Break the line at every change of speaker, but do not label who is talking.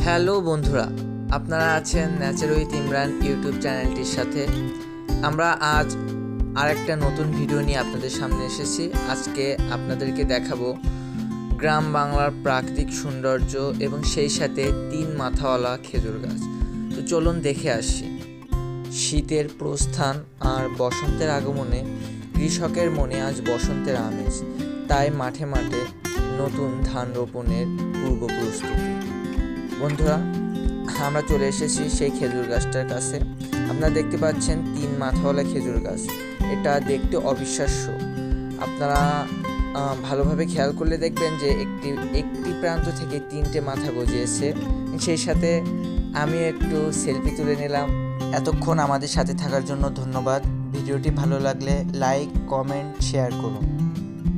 Hello বন্ধুরা, আপনারা আছেন ন্যাচার উইথ ইমরান ইউটিউব চ্যানেলটির সাথে। আমরা আজ আরেকটা নতুন ভিডিও নিয়ে আপনাদের সামনে এসেছি। আজকে আপনাদেরকে দেখাবো গ্রাম বাংলার প্রাকৃতিক সৌন্দর্য এবং সেই সাথে 3 মাথাওয়ালা খেজুর গাছ। তো চলুন দেখে আসি। শীতের প্রস্থান আর বসন্তের আগমনে কৃষকের মনে আজ বসন্তের আমেজ, তাই মাঠে মাঠে নতুন ধান রোপণের পূর্ব প্রস্তুতি। বন্ধুরা, আমরা চলে এসেছি সেই খেজুর গাছটার কাছে। আপনারা দেখতে পাচ্ছেন 3 মাথাওয়ালা খেজুর গাছ। এটা দেখতে অবিশ্বাস্য। আপনারা ভালোভাবে খেয়াল করলে দেখবেন যে একটি প্রান্ত থেকে 3টে মাথা গজিয়েছে। সেই সাথে আমি একটু সেলফি তুলে নিলাম। এতক্ষণ আমাদের সাথে থাকার জন্য ধন্যবাদ। ভিডিওটি ভালো লাগলে লাইক, কমেন্ট, শেয়ার করুন।